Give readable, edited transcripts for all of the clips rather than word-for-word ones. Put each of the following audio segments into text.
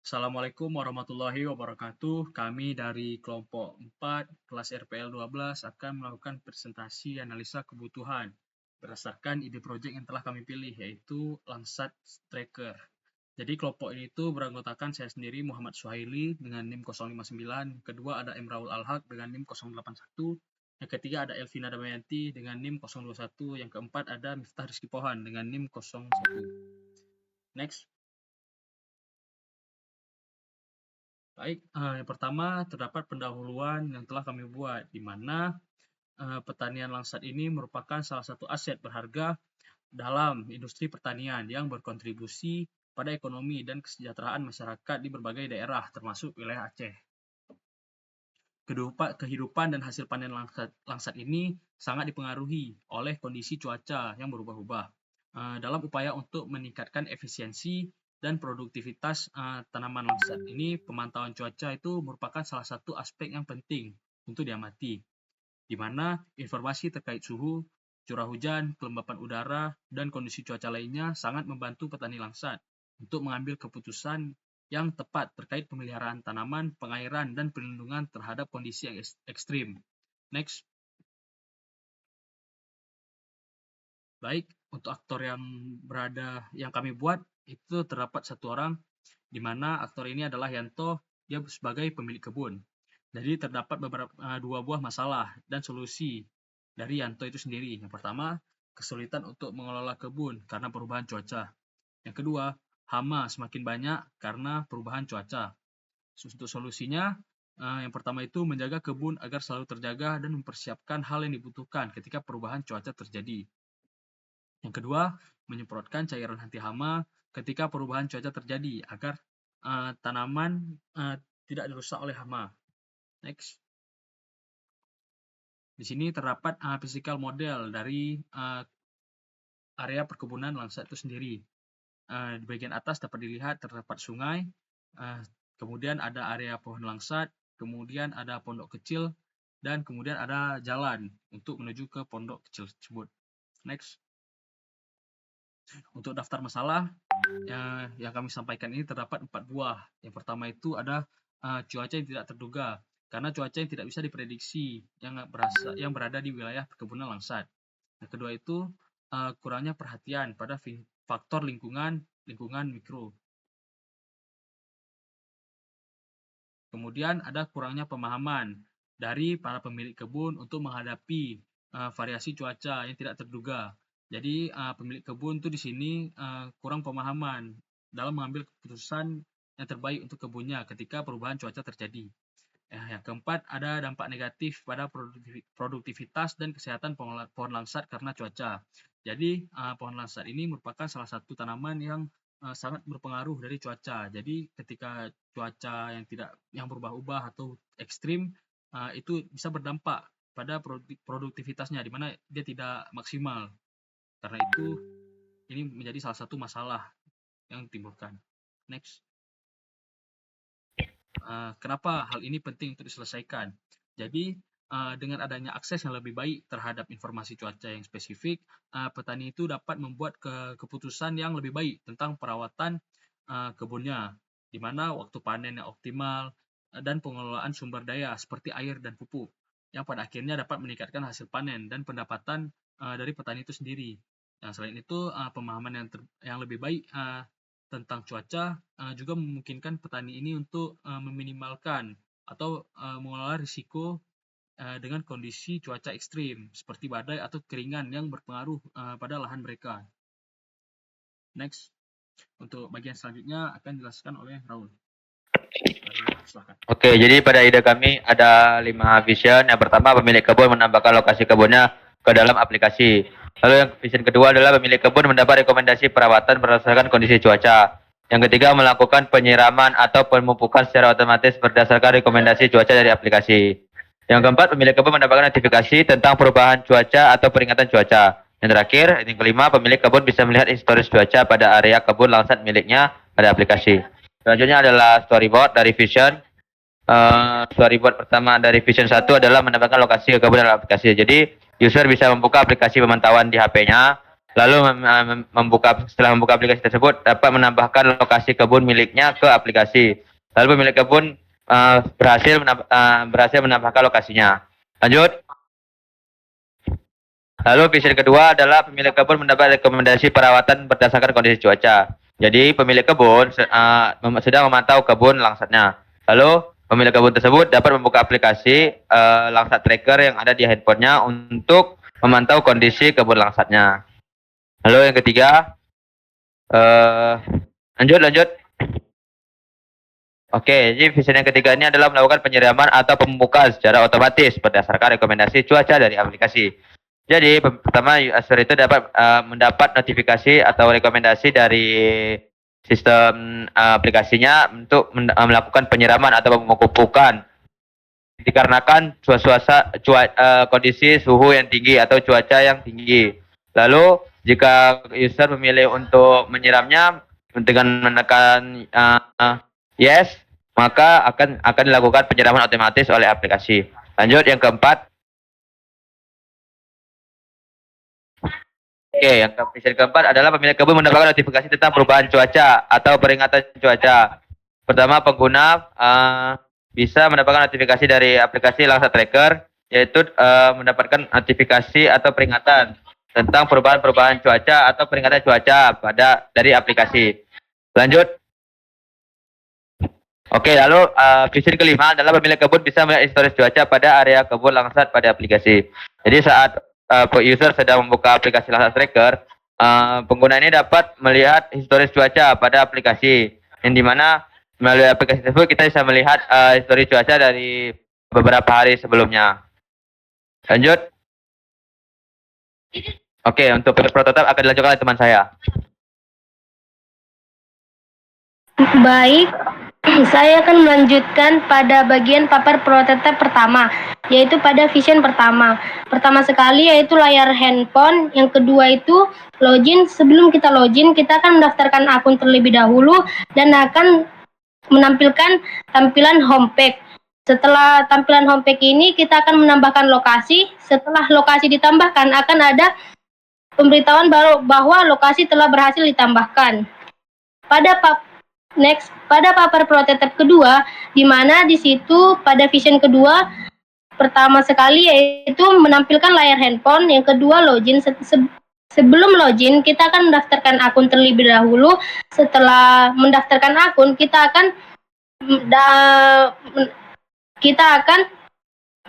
Assalamualaikum warahmatullahi wabarakatuh. Kami dari kelompok 4 kelas RPL 12 akan melakukan presentasi analisa kebutuhan berdasarkan ide proyek yang telah kami pilih, yaitu Langsat Tracker. Jadi kelompok ini tuh beranggotakan saya sendiri Muhammad Suhaili dengan NIM 059, kedua ada Emraul Alhaq dengan NIM 081, yang ketiga ada Elvina Damayanti dengan NIM 021, yang keempat ada Miftah Rizky Pohan dengan NIM 01. Next. Baik, yang pertama terdapat pendahuluan yang telah kami buat, di mana pertanian langsat ini merupakan salah satu aset berharga dalam industri pertanian yang berkontribusi pada ekonomi dan kesejahteraan masyarakat di berbagai daerah, termasuk wilayah Aceh. Kehidupan dan hasil panen langsat ini sangat dipengaruhi oleh kondisi cuaca yang berubah-ubah. Dalam upaya untuk meningkatkan efisiensi dan produktivitas tanaman langsat ini, pemantauan cuaca itu merupakan salah satu aspek yang penting untuk diamati, di mana informasi terkait suhu, curah hujan, kelembapan udara, dan kondisi cuaca lainnya sangat membantu petani langsat untuk mengambil keputusan yang tepat terkait pemeliharaan tanaman, pengairan, dan perlindungan terhadap kondisi yang ekstrim. Next. Baik, untuk aktor yang kami buat itu terdapat satu orang, di mana aktor ini adalah Yanto, dia sebagai pemilik kebun. Jadi terdapat dua buah masalah dan solusi dari Yanto itu sendiri. Yang pertama, kesulitan untuk mengelola kebun karena perubahan cuaca. Yang kedua, hama semakin banyak karena perubahan cuaca. Untuk solusinya, yang pertama itu menjaga kebun agar selalu terjaga dan mempersiapkan hal yang dibutuhkan ketika perubahan cuaca terjadi. Yang kedua, menyemprotkan cairan anti hama ketika perubahan cuaca terjadi agar tanaman tidak dirusak oleh hama. Next. Di sini terdapat physical model dari area perkebunan langsat itu sendiri. Di bagian atas dapat dilihat terdapat sungai, kemudian ada area pohon langsat, kemudian ada pondok kecil, dan kemudian ada jalan untuk menuju ke pondok kecil tersebut. Next. Untuk daftar masalah yang kami sampaikan ini terdapat 4 buah. Yang pertama itu ada cuaca yang tidak terduga, karena cuaca yang tidak bisa diprediksi yang berada di wilayah perkebunan langsat. Yang kedua itu kurangnya perhatian pada faktor lingkungan mikro. Kemudian ada kurangnya pemahaman dari para pemilik kebun untuk menghadapi variasi cuaca yang tidak terduga. Jadi pemilik kebun tuh di sini kurang pemahaman dalam mengambil keputusan yang terbaik untuk kebunnya ketika perubahan cuaca terjadi. Yang keempat, ada dampak negatif pada produktivitas dan kesehatan pohon langsat karena cuaca. Jadi pohon langsat ini merupakan salah satu tanaman yang sangat berpengaruh dari cuaca. Jadi ketika cuaca yang berubah-ubah atau ekstrim, itu bisa berdampak pada produktivitasnya, di mana dia tidak maksimal. Karena itu, ini menjadi salah satu masalah yang ditimbulkan. Next. Kenapa hal ini penting untuk diselesaikan? Jadi, dengan adanya akses yang lebih baik terhadap informasi cuaca yang spesifik, petani itu dapat membuat keputusan yang lebih baik tentang perawatan kebunnya, di mana waktu panen yang optimal dan pengelolaan sumber daya seperti air dan pupuk, yang pada akhirnya dapat meningkatkan hasil panen dan pendapatan dari petani itu sendiri. Selain itu, pemahaman yang lebih baik tentang cuaca juga memungkinkan petani ini untuk meminimalkan atau mengelola risiko dengan kondisi cuaca ekstrim seperti badai atau keringan yang berpengaruh pada lahan mereka. Next, untuk bagian selanjutnya akan dijelaskan oleh Raul. Silakan. Oke, jadi pada ide kami ada 5 vision. Yang pertama, pemilik kebun menambahkan lokasi kebunnya ke dalam aplikasi. Lalu yang vision kedua adalah pemilik kebun mendapat rekomendasi perawatan berdasarkan kondisi cuaca. Yang ketiga, melakukan penyiraman atau pemupukan secara otomatis berdasarkan rekomendasi cuaca dari aplikasi. Yang keempat, pemilik kebun mendapatkan notifikasi tentang perubahan cuaca atau peringatan cuaca. Yang terakhir, yang kelima, pemilik kebun bisa melihat historis cuaca pada area kebun langsat miliknya pada aplikasi. Selanjutnya adalah storyboard dari vision. Storyboard pertama dari Vision 1 adalah menambahkan lokasi ke kebun dalam aplikasi. Jadi, user bisa membuka aplikasi pemantauan di HP-nya, Lalu setelah membuka aplikasi tersebut dapat menambahkan lokasi kebun miliknya ke aplikasi. Lalu pemilik kebun berhasil menambahkan lokasinya. Lanjut. Lalu vision kedua adalah pemilik kebun mendapat rekomendasi perawatan berdasarkan kondisi cuaca. Jadi pemilik kebun sedang memantau kebun langsatnya. Lalu pemilik kebun tersebut dapat membuka aplikasi langsat tracker yang ada di handphonenya untuk memantau kondisi kebun langsatnya. Lalu yang ketiga, lanjut. Oke, jadi vision yang ketiga ini adalah melakukan penyiraman atau pemupukan secara otomatis berdasarkan rekomendasi cuaca dari aplikasi. Jadi pertama user itu dapat mendapat notifikasi atau rekomendasi dari sistem aplikasinya untuk melakukan penyiraman atau pemupukan dikarenakan kondisi suhu yang tinggi atau cuaca yang tinggi. Lalu jika user memilih untuk menyiramnya dengan menekan yes, maka akan dilakukan penyiraman otomatis oleh aplikasi. Lanjut yang keempat. Oke, yang keempat adalah pemilik kebun mendapatkan notifikasi tentang perubahan cuaca atau peringatan cuaca. Pertama, pengguna bisa mendapatkan notifikasi dari aplikasi Langsat Tracker, yaitu mendapatkan notifikasi atau peringatan tentang perubahan-perubahan cuaca atau peringatan cuaca dari aplikasi. Lanjut. Oke, lalu vision kelima adalah pemilik kebun bisa melihat historis cuaca pada area kebun Langsat pada aplikasi. Jadi saat user sedang membuka aplikasi Langsat Tracker, pengguna ini dapat melihat historis cuaca pada aplikasi, yang dimana melalui aplikasi tersebut kita bisa melihat historis cuaca dari beberapa hari sebelumnya. Lanjut. Oke, untuk prototipe akan dilanjutkan oleh teman saya. Baik, saya akan melanjutkan pada bagian paper prototipe pertama, yaitu pada vision pertama. Pertama sekali yaitu layar handphone, yang kedua itu login. Sebelum kita login, kita akan mendaftarkan akun terlebih dahulu dan akan menampilkan tampilan homepage. Setelah tampilan homepage ini, kita akan menambahkan lokasi. Setelah lokasi ditambahkan, akan ada pemberitahuan bahwa lokasi telah berhasil ditambahkan. Pada paper prototipe kedua, di mana di situ pada vision kedua, pertama sekali yaitu menampilkan layar handphone, yang kedua login. Sebelum login, kita akan mendaftarkan akun terlebih dahulu. Setelah mendaftarkan akun, kita akan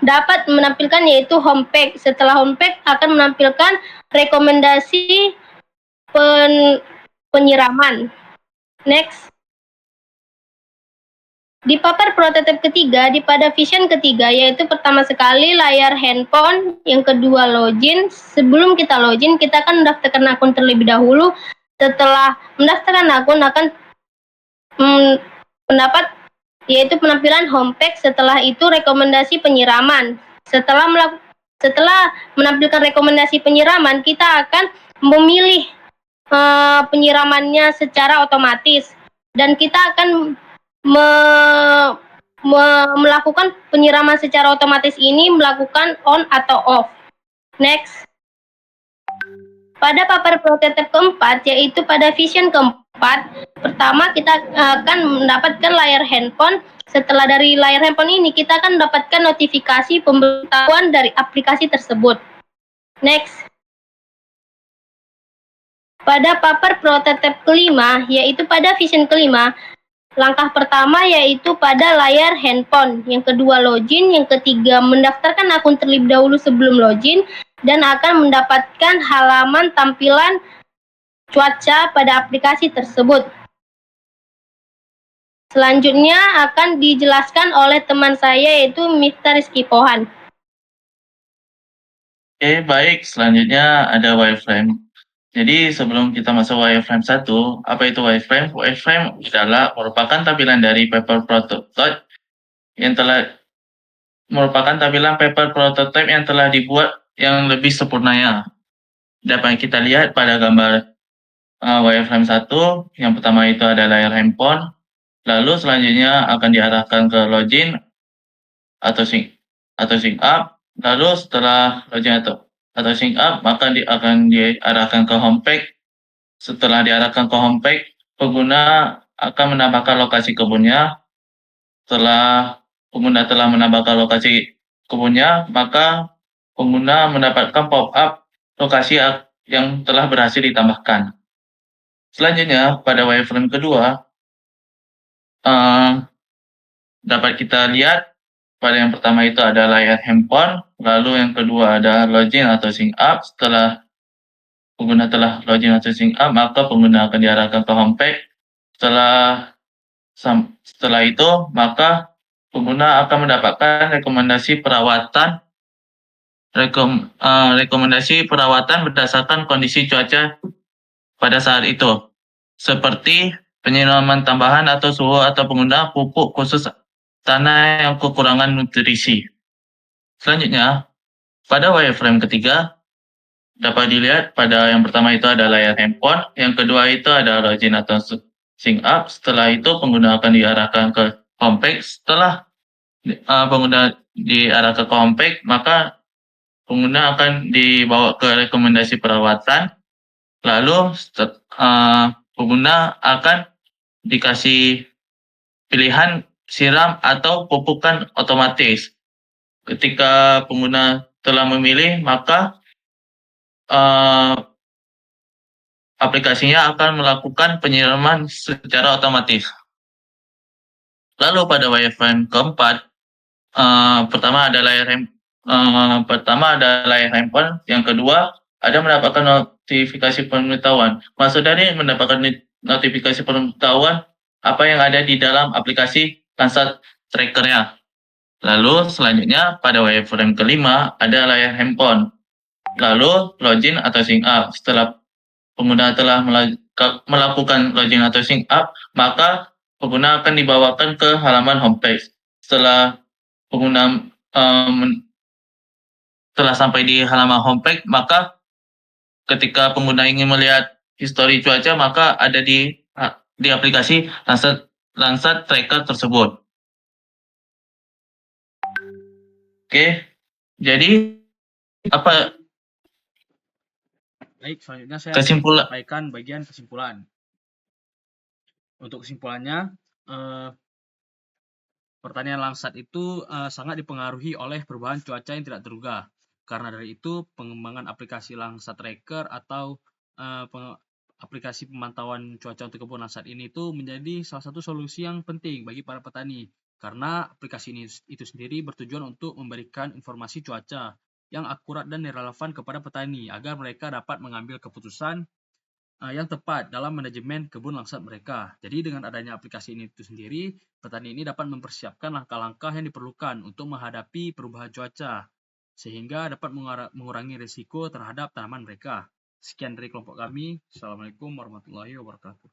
dapat menampilkan yaitu homepage. Setelah homepage akan menampilkan rekomendasi penyiraman. Next. Di paper prototipe ketiga, pada vision ketiga, yaitu pertama sekali layar handphone, yang kedua login. Sebelum kita login, kita akan mendaftarkan akun terlebih dahulu. Setelah mendaftarkan akun akan mendapat yaitu penampilan homepage. Setelah itu rekomendasi penyiraman. Setelah menampilkan rekomendasi penyiraman, kita akan memilih penyiramannya secara otomatis, dan kita akan melakukan penyiraman secara otomatis ini melakukan on atau off. Next. Pada paper prototipe keempat, yaitu pada vision keempat, pertama kita akan mendapatkan layar handphone. Setelah dari layar handphone ini, kita akan mendapatkan notifikasi pemberitahuan dari aplikasi tersebut. Next. Pada paper prototipe kelima, yaitu pada vision kelima, langkah pertama yaitu pada layar handphone, yang kedua login, yang ketiga mendaftarkan akun terlebih dahulu sebelum login, dan akan mendapatkan halaman tampilan cuaca pada aplikasi tersebut. Selanjutnya akan dijelaskan oleh teman saya yaitu Mr. Rizky Pohan. Oke, baik. Selanjutnya ada wireframe. Jadi sebelum kita masuk wireframe 1, apa itu wireframe? Wireframe adalah merupakan tampilan dari paper prototype yang telah dibuat yang lebih sempurnanya. Dapat kita lihat pada gambar wireframe 1, yang pertama itu ada layar handphone, lalu selanjutnya akan diarahkan ke login atau sync up, lalu setelah login atau sync up, maka akan diarahkan ke home page. Setelah diarahkan ke home page, pengguna akan menambahkan lokasi kebunnya. Setelah pengguna telah menambahkan lokasi kebunnya, maka pengguna mendapatkan pop-up lokasi yang telah berhasil ditambahkan. Selanjutnya, pada wireframe kedua, dapat kita lihat pada yang pertama itu ada layar handphone, lalu yang kedua ada login atau sync up. Setelah pengguna telah login atau sync up, maka pengguna akan diarahkan ke homepage. Setelah itu, maka pengguna akan mendapatkan rekomendasi perawatan berdasarkan kondisi cuaca pada saat itu, seperti penyiraman tambahan atau suhu atau penggunaan pupuk khusus tanah yang kekurangan nutrisi. Selanjutnya, pada wireframe ketiga, dapat dilihat pada yang pertama itu ada layar handphone, yang kedua itu ada login atau sync up. Setelah itu pengguna akan diarahkan ke homepage. Setelah pengguna diarahkan ke homepage, maka pengguna akan dibawa ke rekomendasi perawatan. Lalu pengguna akan dikasih pilihan siram atau pupukan otomatis. Ketika pengguna telah memilih, maka aplikasinya akan melakukan penyiraman secara otomatis. Lalu pada wireframe keempat, pertama ada layar handphone, yang kedua ada mendapatkan notifikasi pemberitahuan. Maksud dari mendapatkan notifikasi pemberitahuan apa yang ada di dalam aplikasi Landsat Tracker-nya. Lalu selanjutnya pada wireframe kelima ada layar handphone. Lalu login atau sync up. Setelah pengguna telah melakukan login atau sync up, maka pengguna akan dibawakan ke halaman homepage. Setelah pengguna telah sampai di halaman homepage, maka ketika pengguna ingin melihat histori cuaca, maka ada di aplikasi Landsat Tracker tersebut. Oke, jadi apa Baik, selanjutnya saya kesimpulan? sampaikan bagian kesimpulan. Untuk kesimpulannya, pertanian Landsat itu sangat dipengaruhi oleh perubahan cuaca yang tidak terduga. Karena dari itu, pengembangan aplikasi Landsat Tracker atau aplikasi pemantauan cuaca untuk kebun Landsat ini itu menjadi salah satu solusi yang penting bagi para petani. Karena aplikasi ini itu sendiri bertujuan untuk memberikan informasi cuaca yang akurat dan relevan kepada petani agar mereka dapat mengambil keputusan yang tepat dalam manajemen kebun Landsat mereka. Jadi dengan adanya aplikasi ini itu sendiri, petani ini dapat mempersiapkan langkah-langkah yang diperlukan untuk menghadapi perubahan cuaca, sehingga dapat mengurangi risiko terhadap tanaman mereka. Sekian dari kelompok kami. Assalamualaikum warahmatullahi wabarakatuh.